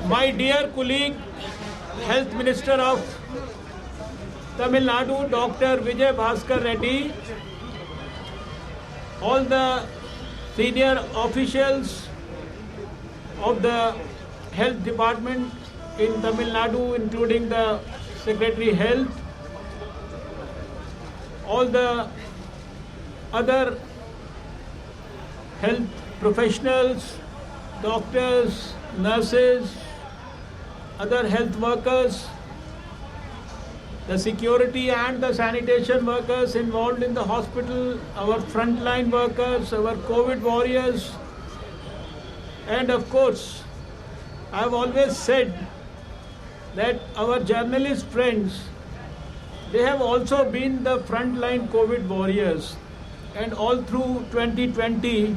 My dear colleague, Health Minister of Tamil Nadu, Dr. Vijay Bhaskar Reddy, all the senior officials of the Health Department in Tamil Nadu, including the Secretary Health, all the other health professionals, doctors, nurses, other health workers, the security and the sanitation workers involved in the hospital, our frontline workers, our COVID warriors, and of course, I have always said that our journalist friends, they have also been the frontline COVID warriors, and all through 2020,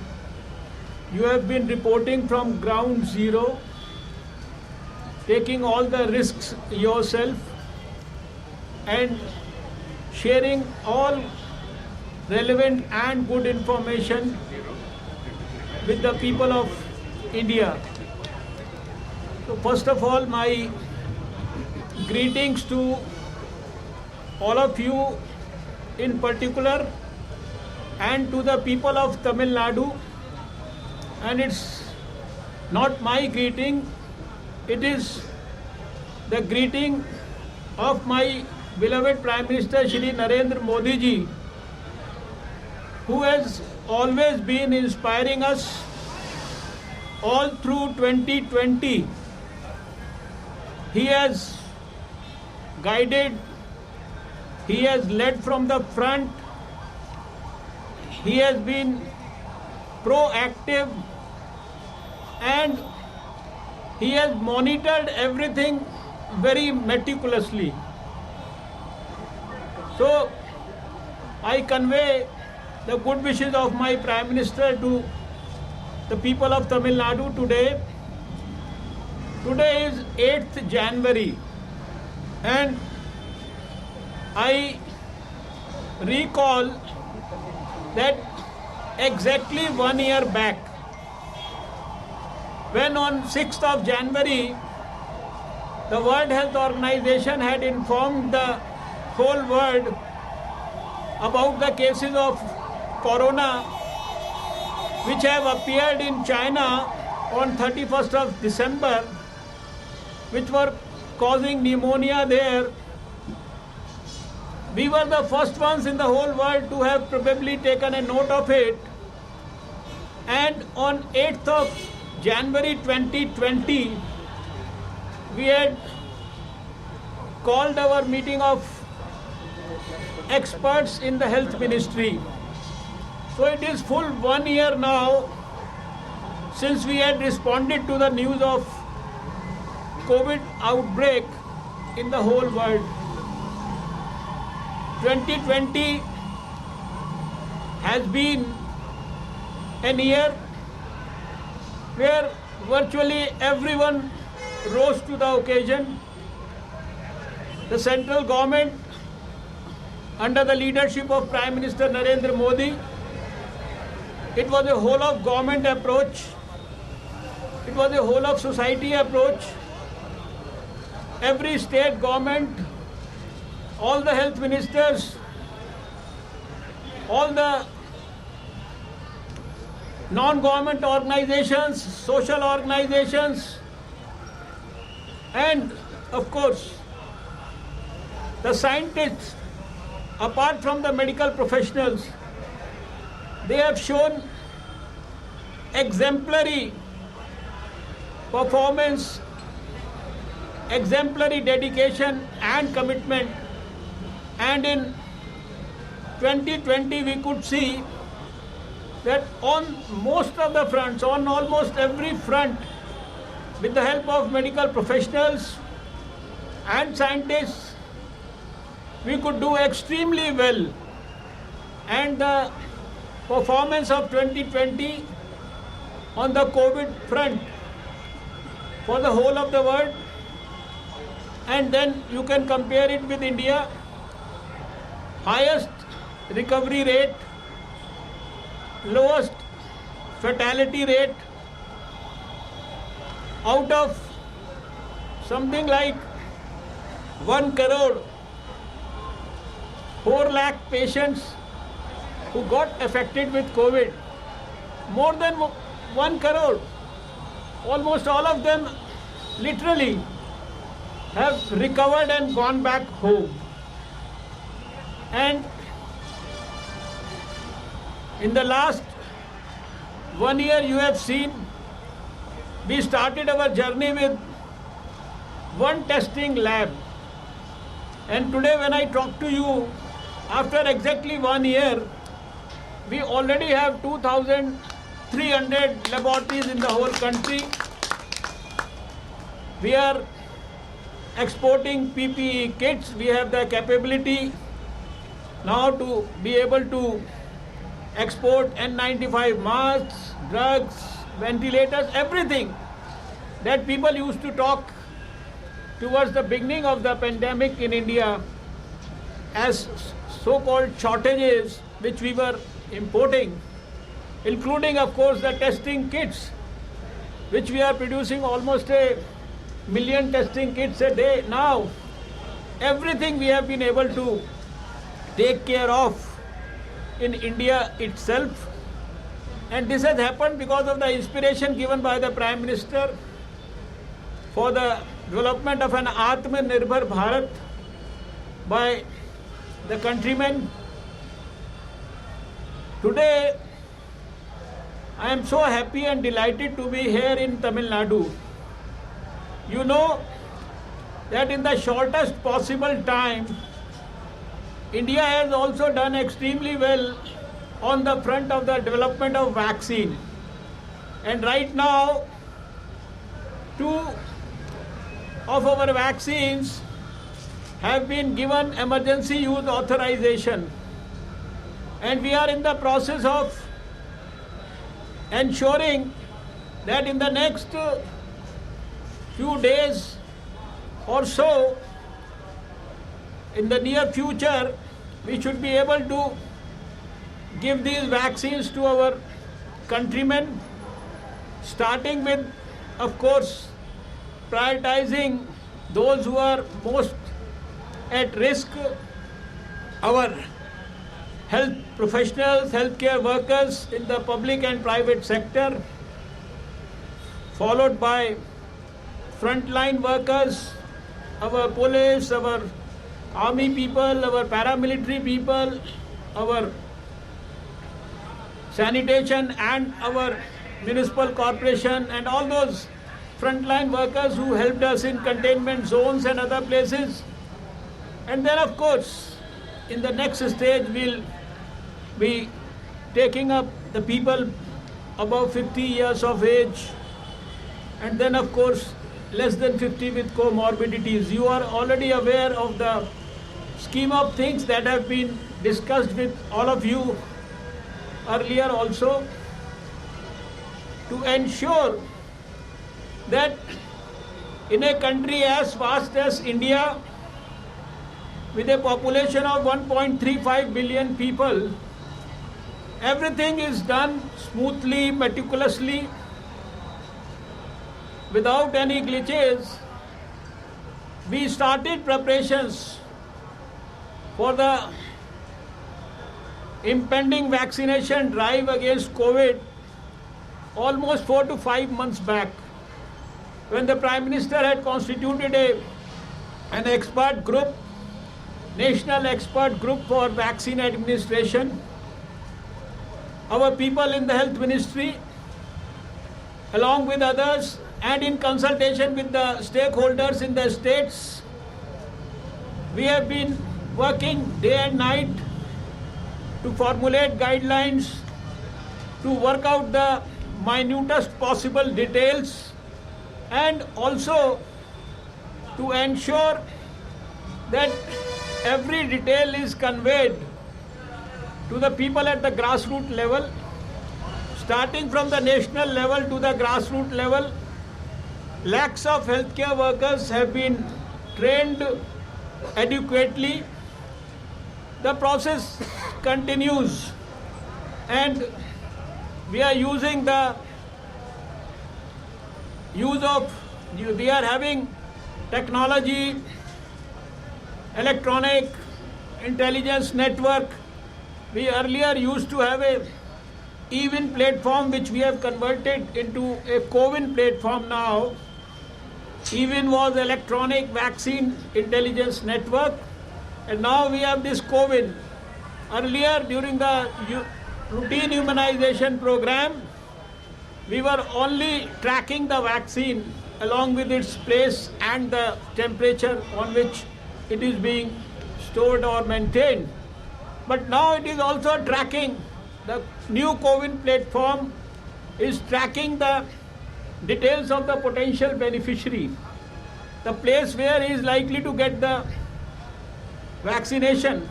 you have been reporting from ground zero, taking all the risks yourself and sharing all relevant and good information with the people of India. So first of all, my greetings to all of you in particular and to the people of Tamil Nadu. And it's not my greeting, it is the greeting of my beloved Prime Minister Shri Narendra Modi ji, who has always been inspiring us all through 2020. He has guided, he has led from the front, he has been proactive, and he has monitored everything very meticulously. So I convey the good wishes of my Prime Minister to the people of Tamil Nadu today. Today is 8th January, and I recall that exactly 1 year back, when on 6th of January, the World Health Organization had informed the whole world about the cases of corona which have appeared in China on 31st of December, which were causing pneumonia there. We were the first ones in the whole world to have probably taken a note of it. And on 8th of January 2020, we had called our meeting of experts in the health ministry. So it is full 1 year now since we had responded to the news of COVID outbreak in the whole world. 2020 has been a year where virtually everyone rose to the occasion. The central government, under the leadership of Prime Minister Narendra Modi, it was a whole of government approach, it was a whole of society approach. Every state government, all the health ministers, all the non-government organizations, social organizations, and of course the scientists, apart from the medical professionals, they have shown exemplary performance, exemplary dedication and commitment. And in 2020 we could see that on most of the fronts, on almost every front, with the help of medical professionals and scientists, we could do extremely well. And the performance of 2020 on the COVID front for the whole of the world, and then you can compare it with India, highest recovery rate, lowest fatality rate, out of something like 1 crore 4 lakh patients who got affected with COVID. More than 1 crore. Almost all of them literally have recovered and gone back home. And in the last 1 year, you have seen we started our journey with one testing lab. And today when I talk to you, after exactly 1 year, we already have 2,300 laboratories in the whole country. We are exporting PPE kits. We have the capability now to be able to export N95 masks, drugs, ventilators, everything that people used to talk towards the beginning of the pandemic in India as so-called shortages which we were importing, including of course the testing kits, which we are producing almost 1 million testing kits a day now. Everything we have been able to take care of in India itself, and this has happened because of the inspiration given by the Prime Minister for the development of an Atmanirbhar Bharat by the countrymen. Today, I am so happy and delighted to be here in Tamil Nadu. You know that in the shortest possible time, India has also done extremely well on the front of the development of vaccine. And right now, 2 of our vaccines have been given emergency use authorization. And we are in the process of ensuring that in the next few days or so, in the near future, we should be able to give these vaccines to our countrymen, starting with, of course, prioritizing those who are most at risk, our health professionals, healthcare workers in the public and private sector, followed by frontline workers, our police, our army people, our paramilitary people, our sanitation and our municipal corporation, and all those frontline workers who helped us in containment zones and other places. And then of course, in the next stage, we'll be taking up the people above 50 years of age, and then of course, less than 50 with comorbidities. You are already aware of the scheme of things that have been discussed with all of you earlier also, to ensure that in a country as vast as India, with a population of 1.35 billion people, everything is done smoothly, meticulously, without any glitches. We started preparations for the impending vaccination drive against COVID almost 4 to 5 months back, when the Prime Minister had constituted an expert group, national expert group for vaccine administration. Our people in the Health Ministry, along with others, and in consultation with the stakeholders in the states, we have been working day and night to formulate guidelines, to work out the minutest possible details, and also to ensure that every detail is conveyed to the people at the grassroots level, starting from the national level to the grassroots level. Lakhs of healthcare workers have been trained adequately. The process continues, and we are we are having technology, electronic intelligence network. We earlier used to have a EWIN platform which we have converted into a CoWIN platform now. EWIN was electronic vaccine intelligence network, and now we have this CoWIN. Earlier during the routine immunization program, we were only tracking the vaccine along with its place and the temperature on which it is being stored or maintained. But now it is also tracking. The new CoWIN platform is tracking the details of the potential beneficiary, the place where he is likely to get the vaccination,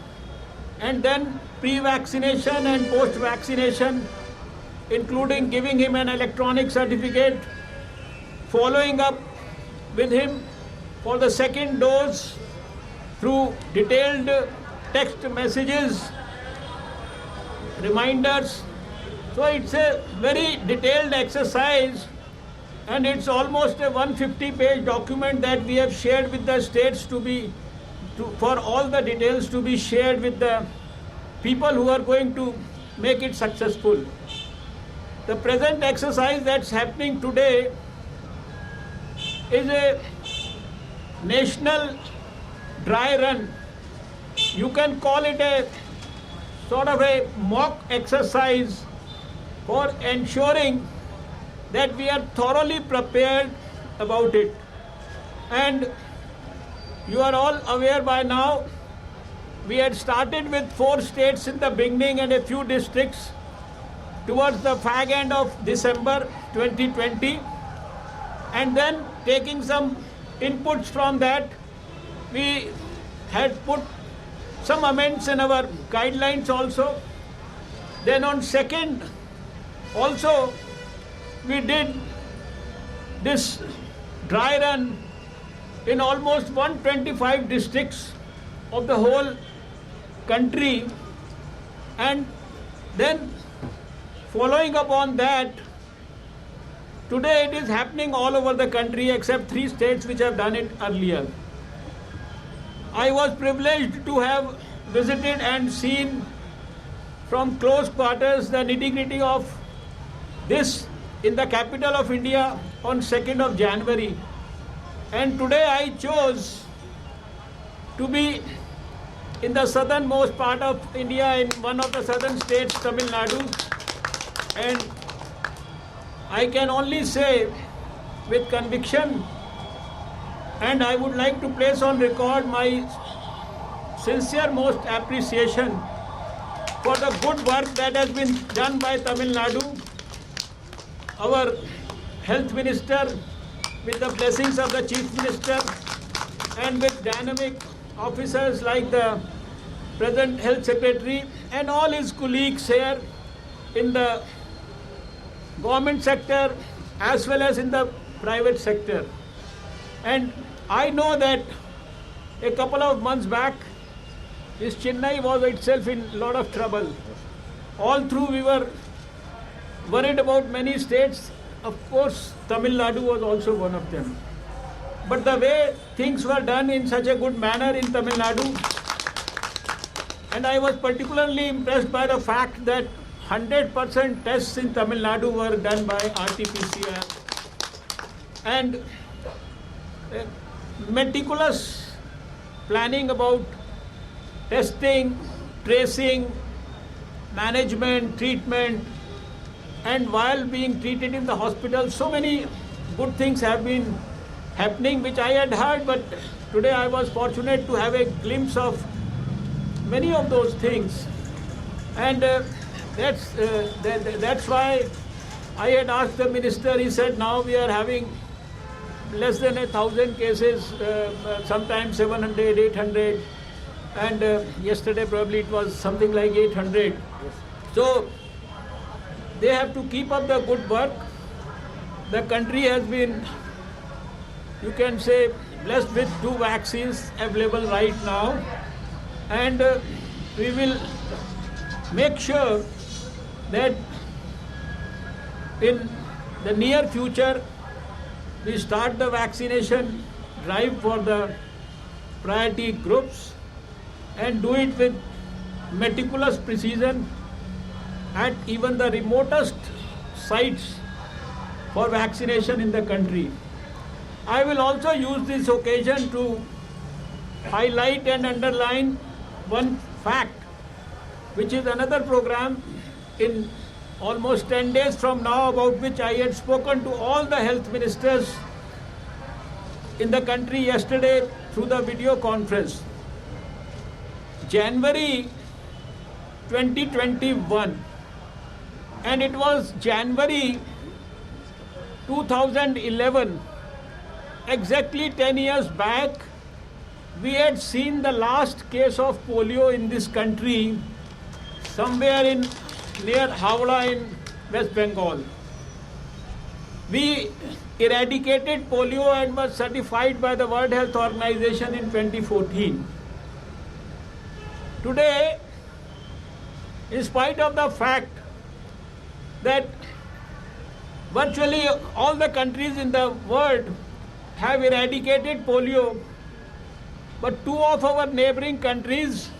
and then pre-vaccination and post-vaccination, including giving him an electronic certificate, following up with him for the second dose through detailed text messages, reminders. So it's a very detailed exercise, and it's almost a 150-page document that we have shared with the states for all the details to be shared with the people who are going to make it successful. The present exercise that's happening today is a national dry run. You can call it a sort of a mock exercise for ensuring that we are thoroughly prepared about it. And you are all aware by now, we had started with 4 states in the beginning and a few districts towards the fag end of December 2020, and then taking some inputs from that, we had put some amendments in our guidelines also. Then on 2nd also we did this dry run in almost 125 districts of the whole country, and then following up on that, today it is happening all over the country except 3 states which have done it earlier. I was privileged to have visited and seen from close quarters the nitty-gritty of this in the capital of India on 2nd of January. And today I chose to be in the southernmost part of India, in one of the southern states, Tamil Nadu. And I can only say with conviction, and I would like to place on record my sincere most appreciation for the good work that has been done by Tamil Nadu. Our health minister, with the blessings of the chief minister, and with dynamic officers like the present health secretary and all his colleagues here in the government sector as well as in the private sector. And I know that a couple of months back, this Chennai was itself in a lot of trouble. All through we were worried about many states. Of course, Tamil Nadu was also one of them. But the way things were done in such a good manner in Tamil Nadu, and I was particularly impressed by the fact that 100% tests in Tamil Nadu were done by RT-PCR, and meticulous planning about testing, tracing, management, treatment, and while being treated in the hospital, so many good things have been happening which I had heard, but today I was fortunate to have a glimpse of many of those things. And that's why I had asked the minister. He said now we are having less than 1,000 cases, sometimes 700, 800, and yesterday probably it was something like 800. So they have to keep up the good work. The country has been, you can say, blessed with 2 vaccines available right now, and we will make sure that in the near future we start the vaccination drive for the priority groups and do it with meticulous precision at even the remotest sites for vaccination in the country. I will also use this occasion to highlight and underline one fact, which is another program in almost 10 days from now, about which I had spoken to all the health ministers in the country yesterday through the video conference. January 2021, and it was January 2011, exactly 10 years back, we had seen the last case of polio in this country somewhere in near Howrah in West Bengal. We eradicated polio and was certified by the World Health Organization in 2014. Today, in spite of the fact that virtually all the countries in the world have eradicated polio, but two of our neighboring countries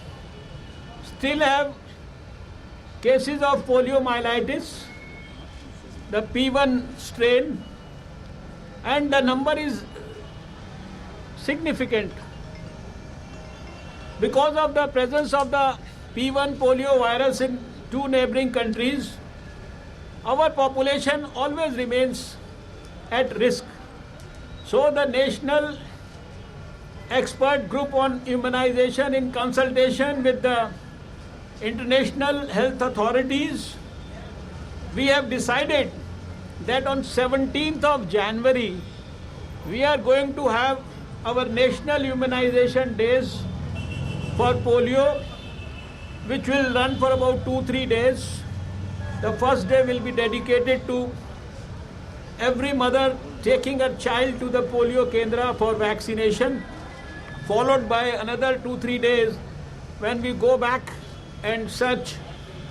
still have cases of poliomyelitis, the P1 strain, and the number is significant. Because of the presence of the P1 polio virus in two neighboring countries, our population always remains at risk. So the National Expert Group on Immunization, in consultation with the international health authorities, we have decided that on 17th of January, we are going to have our national immunization days for polio, which will run for about 2-3 days. The first day will be dedicated to every mother taking her child to the polio kendra for vaccination, followed by another 2-3 days when we go back and search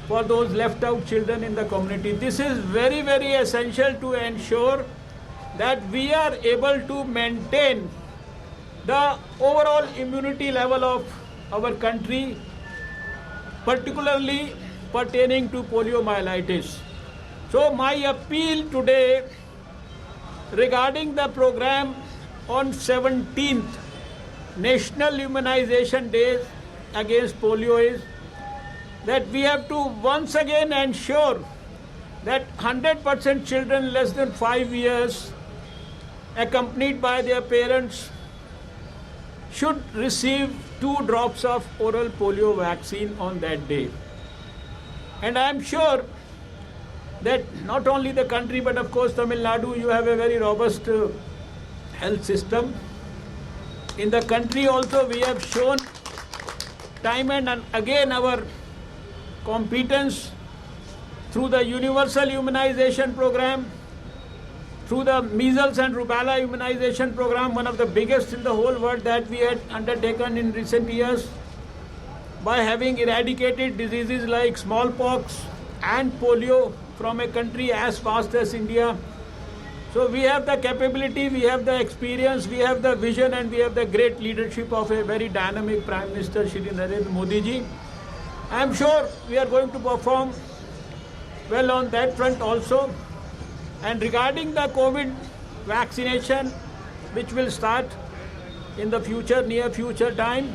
for those left out children in the community. This is very, very essential to ensure that we are able to maintain the overall immunity level of our country, particularly pertaining to poliomyelitis. So my appeal today regarding the program on 17th National Immunization Day against polio is that we have to once again ensure that 100% children less than 5 years accompanied by their parents should receive 2 drops of oral polio vaccine on that day. And I am sure that not only the country, but of course Tamil Nadu, you have a very robust health system. In the country also we have shown time and again our competence through the universal immunization program, through the measles and rubella immunization program, one of the biggest in the whole world that we had undertaken in recent years, by having eradicated diseases like smallpox and polio from a country as vast as India. So we have the capability, we have the experience, we have the vision, and we have the great leadership of a very dynamic Prime Minister Shri Narendra Modi ji. I am sure we are going to perform well on that front also. And regarding the COVID vaccination, which will start in the future, near future time,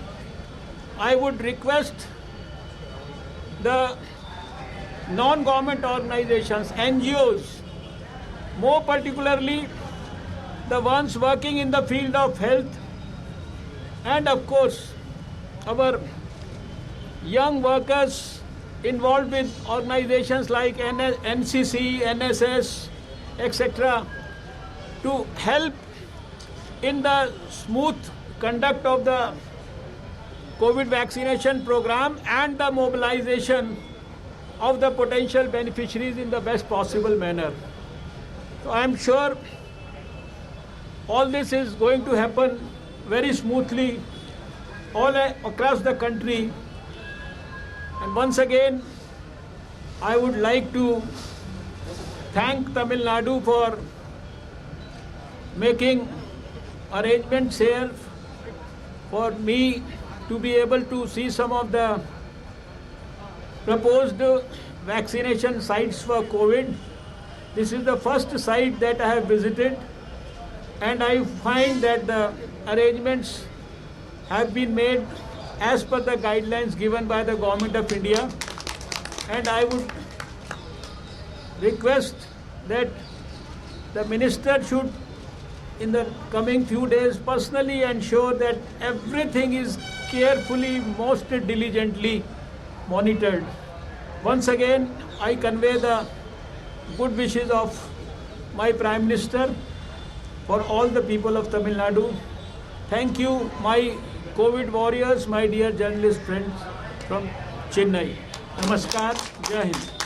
I would request the non-government organizations, NGOs, more particularly the ones working in the field of health, and of course our young workers involved with organizations like NCC, NSS, etc., to help in the smooth conduct of the COVID vaccination program and the mobilization of the potential beneficiaries in the best possible manner. So I am sure all this is going to happen very smoothly all across the country. And once again, I would like to thank Tamil Nadu for making arrangements here for me to be able to see some of the proposed vaccination sites for COVID. This is the first site that I have visited, and I find that the arrangements have been made as per the guidelines given by the Government of India, and I would request that the Minister should in the coming few days personally ensure that everything is carefully, most diligently monitored. Once again, I convey the good wishes of my Prime Minister for all the people of Tamil Nadu. Thank you, my COVID warriors, my dear journalist friends from Chennai. Namaskar, Jai Hind.